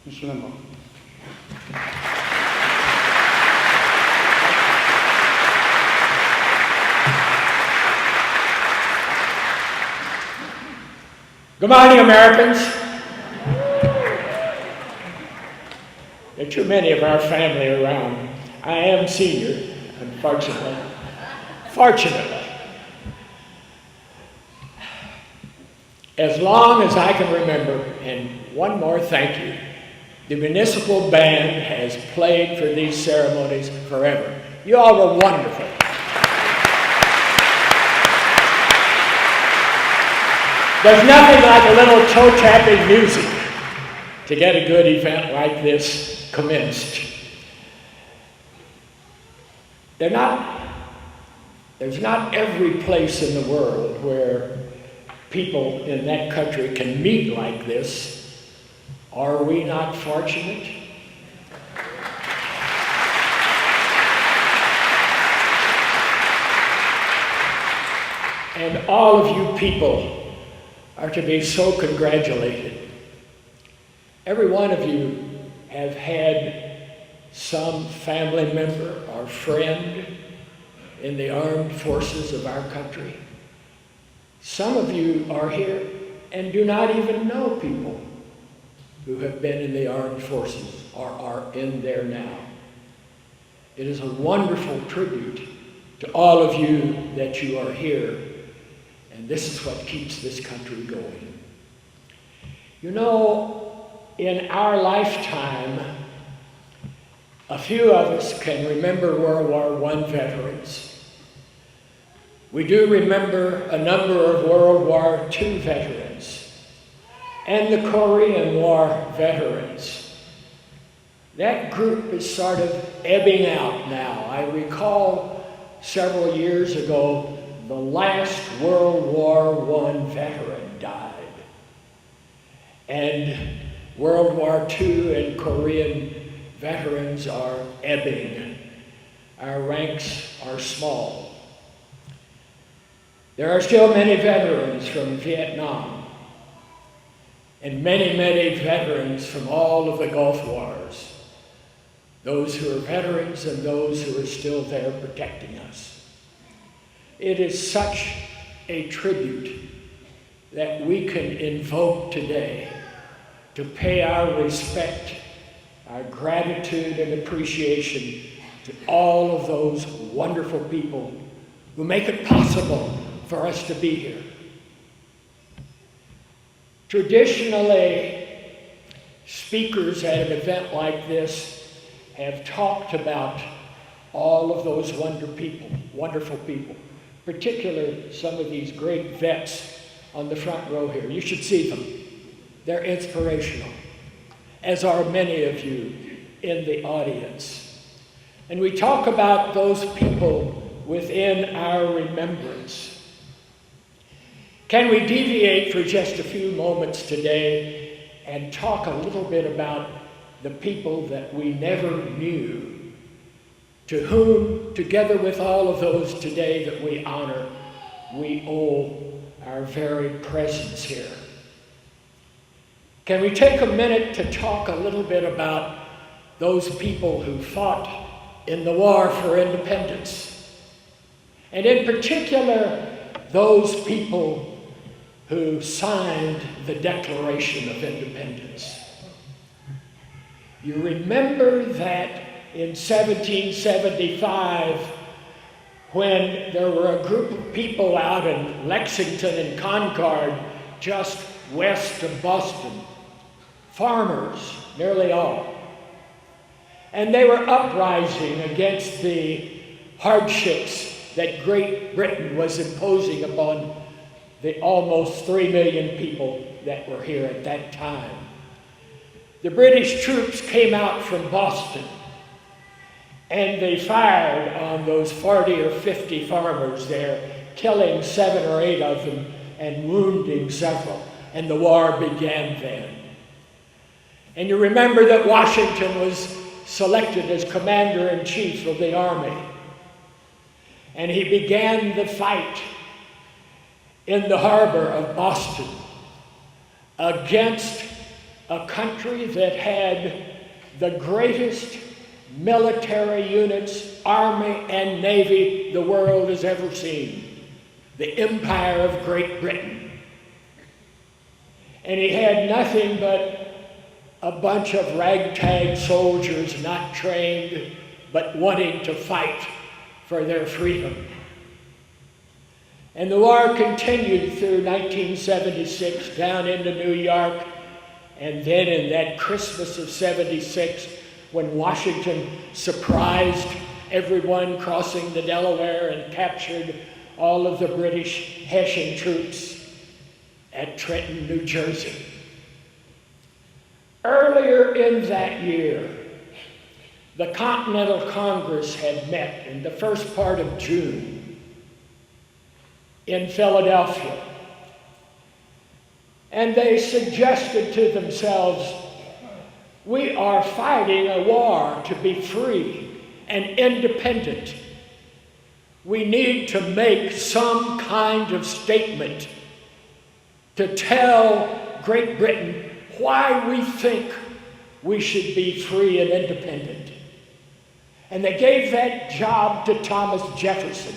Mr. Limbaugh. Good morning, Americans. There are too many of our family around. I am senior, unfortunately. Fortunately. As long as I can remember, and one more thank you, the municipal band has played for these ceremonies forever. You all were wonderful. There's nothing like a little toe-tapping music to get a good event like this commenced. There's not every place in the world where people in that country can meet like this. Are we not fortunate? And all of you people are to be so congratulated. Every one of you have had some family member or friend in the armed forces of our country. Some of you are here and do not even know people who have been in the armed forces or are in there now. It is a wonderful tribute to all of you that you are here, and this is what keeps this country going. You know, in our lifetime, a few of us can remember World War I veterans. We do remember a number of World War II veterans and the Korean War veterans. That group is sort of ebbing out now. I recall several years ago, the last World War I veteran died. And World War II and Korean veterans are ebbing. Our ranks are small. There are still many veterans from Vietnam and many, many veterans from all of the Gulf Wars. Those who are veterans and those who are still there protecting us. It is such a tribute that we can invoke today to pay our respect, our gratitude and appreciation to all of those wonderful people who make it possible for us to be here. Traditionally, speakers at an event like this have talked about all of those wonderful people, particularly some of these great vets on the front row here. You should see them. They're inspirational, as are many of you in the audience. And we talk about those people within our remembrance. Can we deviate for just a few moments today and talk a little bit about the people that we never knew, to whom, together with all of those today that we honor, we owe our very presence here? Can we take a minute to talk a little bit about those people who fought in the war for independence? And in particular, those people who signed the Declaration of Independence. You remember that in 1775, when there were a group of people out in Lexington and Concord, just west of Boston, farmers, nearly all. And they were uprising against the hardships that Great Britain was imposing upon the almost 3 million people that were here at that time. The British troops came out from Boston and they fired on those 40 or 50 farmers there, killing 7 or 8 of them and wounding several. And the war began then. And you remember that Washington was selected as commander-in-chief of the army. And he began the fight in the harbor of Boston against a country that had the greatest military units, Army and Navy, the world has ever seen, the Empire of Great Britain. And he had nothing but a bunch of ragtag soldiers not trained, but wanting to fight for their freedom. And the war continued through 1976 down into New York, and then in that Christmas of '76, when Washington surprised everyone crossing the Delaware and captured all of the British Hessian troops at Trenton, New Jersey. Earlier in that year, the Continental Congress had met in the first part of June in Philadelphia. And they suggested to themselves, we are fighting a war to be free and independent. We need to make some kind of statement to tell Great Britain why we think we should be free and independent. And they gave that job to Thomas Jefferson.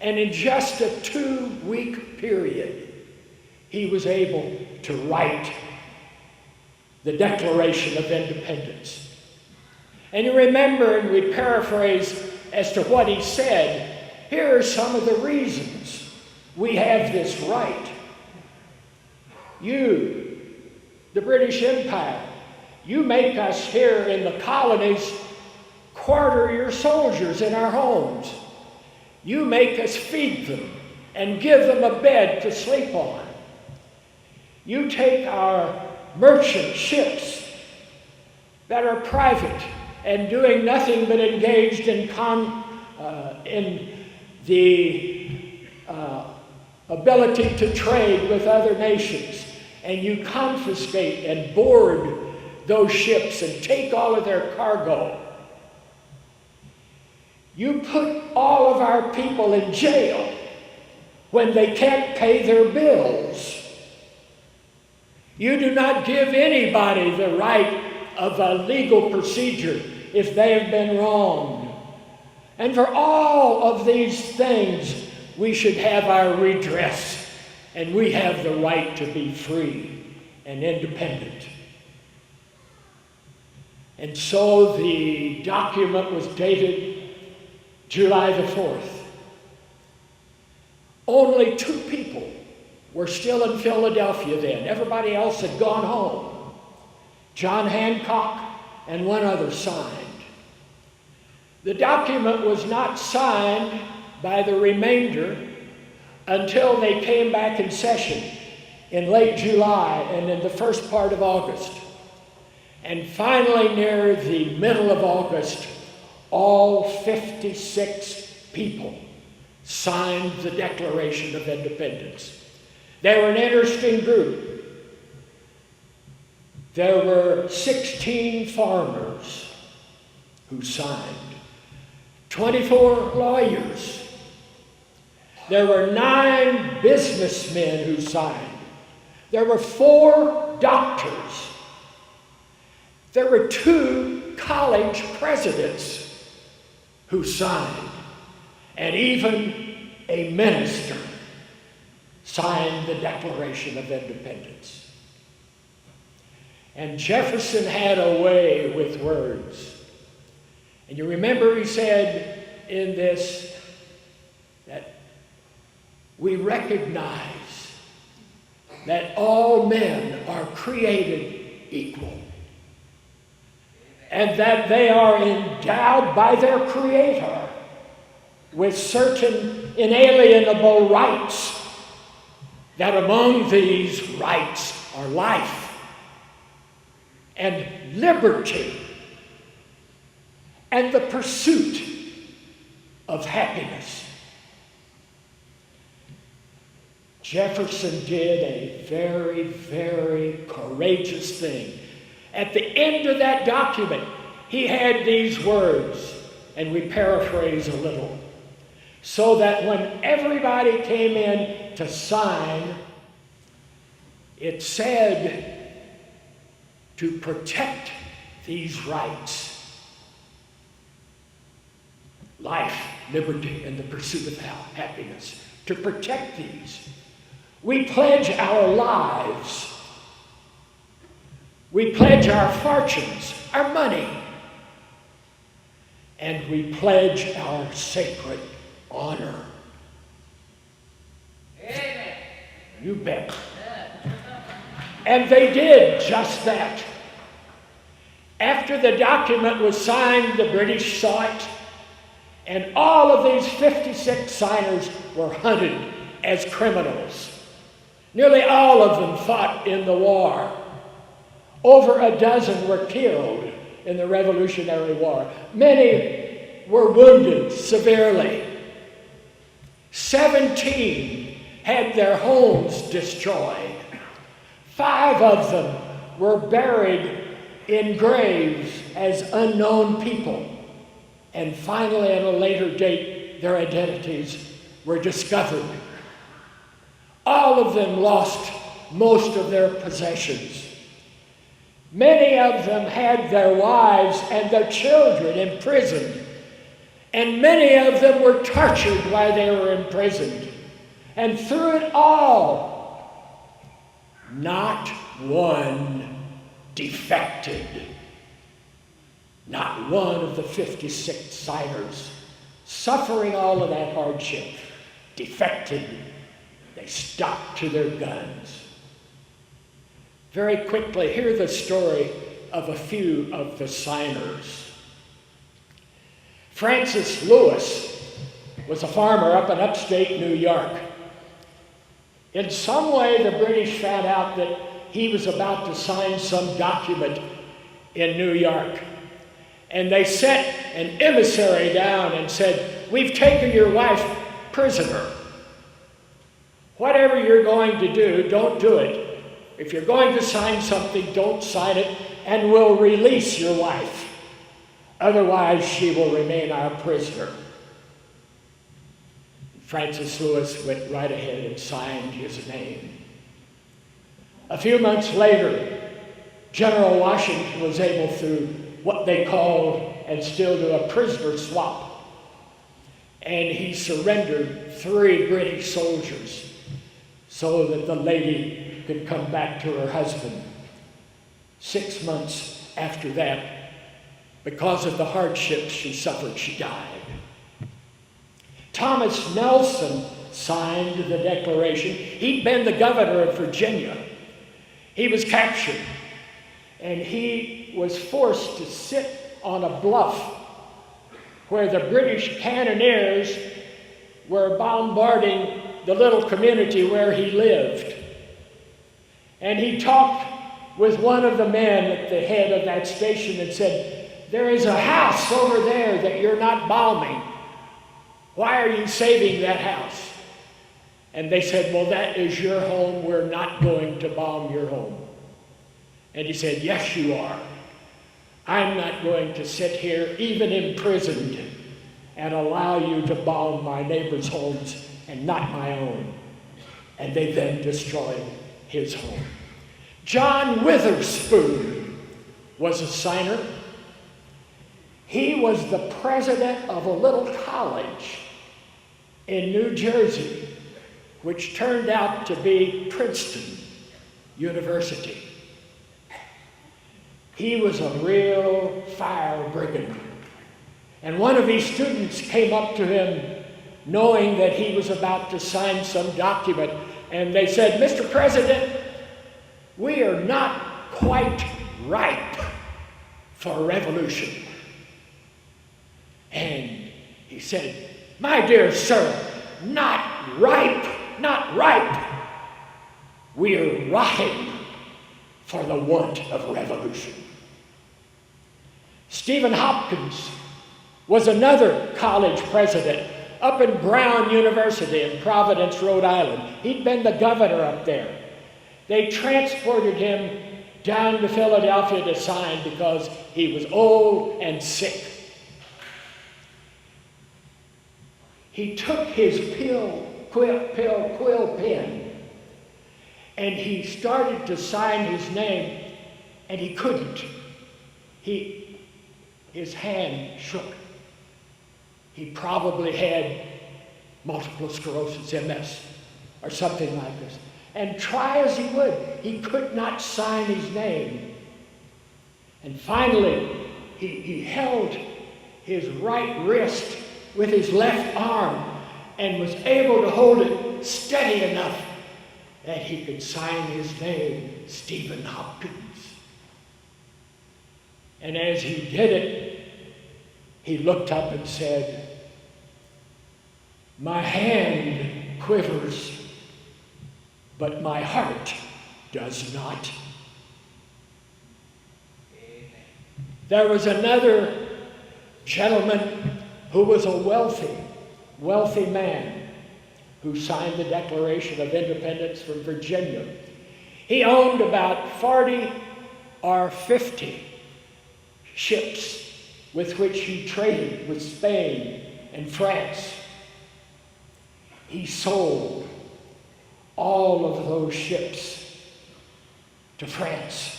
And in just a 2-week period, he was able to write the Declaration of Independence. And you remember, and we paraphrase as to what he said, here are some of the reasons we have this right. You, the British Empire, you make us here in the colonies quarter your soldiers in our homes. You make us feed them and give them a bed to sleep on. You take our merchant ships that are private and doing nothing but engaged in the ability to trade with other nations, and you confiscate and board those ships and take all of their cargo. You put all of our people in jail when they can't pay their bills. You do not give anybody the right of a legal procedure if they have been wronged. And for all of these things, we should have our redress, and we have the right to be free and independent. And so the document was dated July the 4th. Only 2 people were still in Philadelphia then. Everybody else had gone home. John Hancock and one other signed. The document was not signed by the remainder until they came back in session in late July and in the first part of August. And finally, near the middle of August, all 56 people signed the Declaration of Independence. They were an interesting group. There were 16 farmers who signed, 24 lawyers. There were 9 businessmen who signed. There were 4 doctors. There were 2 college presidents who signed, and even a minister signed the Declaration of Independence. And Jefferson had a way with words. And you remember he said in this that we recognize that all men are created equal, and that they are endowed by their Creator with certain inalienable rights, that among these rights are life and liberty and the pursuit of happiness. Jefferson did a very, very courageous thing. At the end of that document, he had these words, and we paraphrase a little, so that when everybody came in to sign, it said, to protect these rights. Life, liberty, and the pursuit of happiness. To protect these, we pledge our lives. We pledge our fortunes, our money, and we pledge our sacred honor. Amen. You bet. And they did just that. After the document was signed, the British saw it, and all of these 56 signers were hunted as criminals. Nearly all of them fought in the war. Over a dozen were killed in the Revolutionary War. Many were wounded severely. 17 had their homes destroyed. 5 of them were buried in graves as unknown people. And finally, at a later date, their identities were discovered. All of them lost most of their possessions. Many of them had their wives and their children imprisoned, and many of them were tortured while they were imprisoned. And through it all, not one defected. Not one of the 56 signers, suffering all of that hardship, defected. They stuck to their guns. Very quickly, hear the story of a few of the signers. Francis Lewis was a farmer up in upstate New York. In some way, the British found out that he was about to sign some document in New York. And they sent an emissary down and said, "We've taken your wife prisoner. Whatever you're going to do, don't do it. If you're going to sign something, don't sign it, and we'll release your wife. Otherwise, she will remain our prisoner." Francis Lewis went right ahead and signed his name. A few months later, General Washington was able, through what they called and still do a prisoner swap, and he surrendered 3 British soldiers so that the lady could come back to her husband. 6 months after that, because of the hardships she suffered, she died. Thomas Nelson signed the Declaration. He'd been the governor of Virginia. He was captured, and he was forced to sit on a bluff where the British cannoneers were bombarding the little community where he lived. And he talked with one of the men at the head of that station and said, "There is a house over there that you're not bombing. Why are you saving that house?" And they said, "Well, that is your home. We're not going to bomb your home." And he said, "Yes, you are. I'm not going to sit here, even imprisoned, and allow you to bomb my neighbors' homes and not my own." And they then destroyed his home. John Witherspoon was a signer. He was the president of a little college in New Jersey, which turned out to be Princeton University. He was a real fire brigand. And one of these students came up to him knowing that he was about to sign some document, and they said, "Mr. President, we are not quite ripe for a revolution." And he said, "My dear sir, not ripe, not ripe. We are rotting for the want of revolution." Stephen Hopkins was another college president up in Brown University in Providence, Rhode Island. He'd been the governor up there. They transported him down to Philadelphia to sign because he was old and sick. He took his quill pen and he started to sign his name, and he couldn't. His hand shook. He probably had multiple sclerosis, MS, or something like this. And try as he would, he could not sign his name. And finally, he held his right wrist with his left arm and was able to hold it steady enough that he could sign his name, Stephen Hopkins. And as he did it, he looked up and said, "My hand quivers, but my heart does not." There was another gentleman who was a wealthy man who signed the Declaration of Independence from Virginia. He owned about 40 or 50 ships with which he traded with Spain and France. He sold all of those ships to France.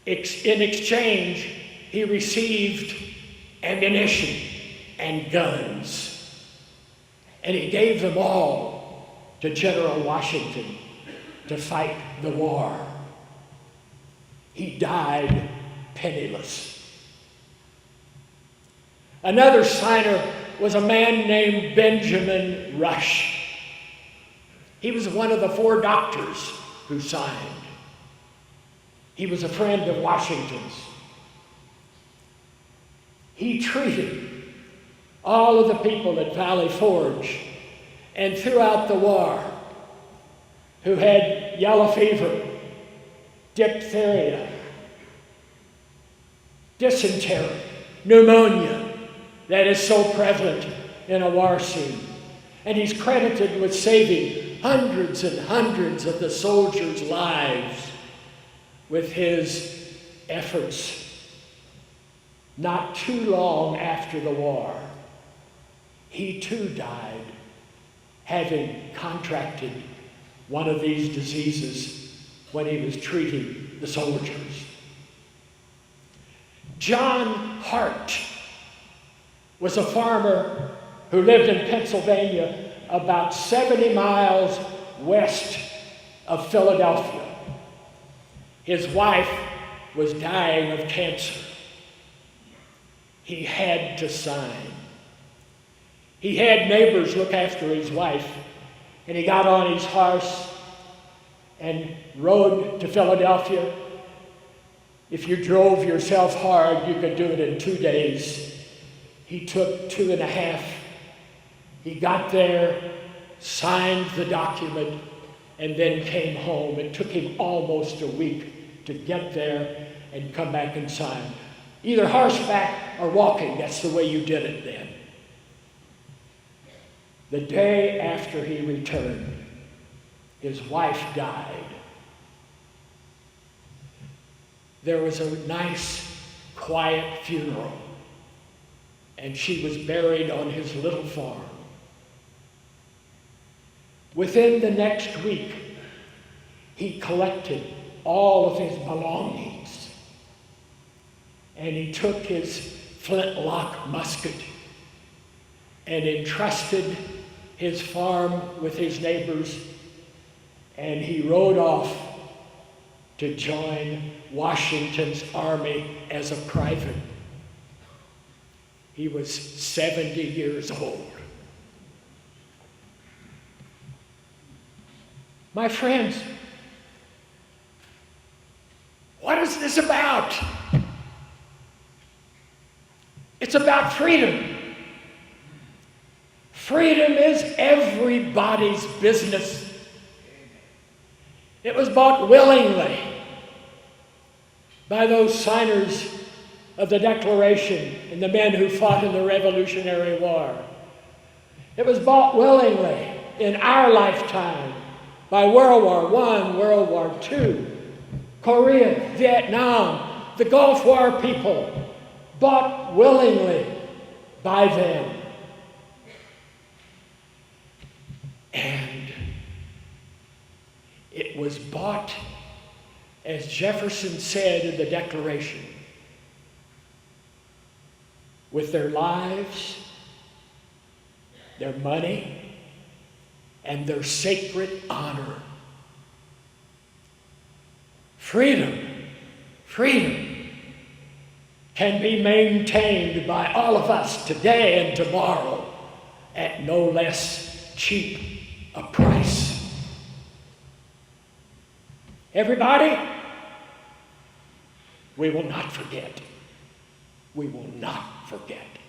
In exchange, he received ammunition and guns, and he gave them all to General Washington to fight the war. He died penniless. Another signer was a man named Benjamin Rush. He was one of the 4 doctors who signed. He was a friend of Washington's. He treated all of the people at Valley Forge and throughout the war who had yellow fever, diphtheria, dysentery, pneumonia that is so prevalent in a war scene. And he's credited with saving hundreds and hundreds of the soldiers' lives with his efforts. Not too long after the war, he too died, having contracted one of these diseases when he was treating the soldiers. John Hart was a farmer who lived in Pennsylvania about 70 miles west of Philadelphia. His wife was dying of cancer. He had to sign. He had neighbors look after his wife, and he got on his horse and rode to Philadelphia. If you drove yourself hard, you could do it in 2 days. He took 2.5. He got there, signed the document, and then came home. It took him almost a week to get there and come back and sign. Either horseback or walking, that's the way you did it then. The day after he returned, his wife died. There was a nice, quiet funeral, and she was buried on his little farm. Within the next week, he collected all of his belongings, and he took his flintlock musket and entrusted his farm with his neighbors, and he rode off to join Washington's army as a private. He was 70 years old. My friends, what is this about? It's about freedom. Freedom is everybody's business. It was bought willingly by those signers of the Declaration and the men who fought in the Revolutionary War. It was bought willingly in our lifetime by World War I, World War II, Korea, Vietnam, the Gulf War people, bought willingly by them. And it was bought As Jefferson said in the Declaration, with their lives, their money, and their sacred honor. Freedom can be maintained by all of us today and tomorrow at no less cheap a price. Everybody, we will not forget. We will not forget.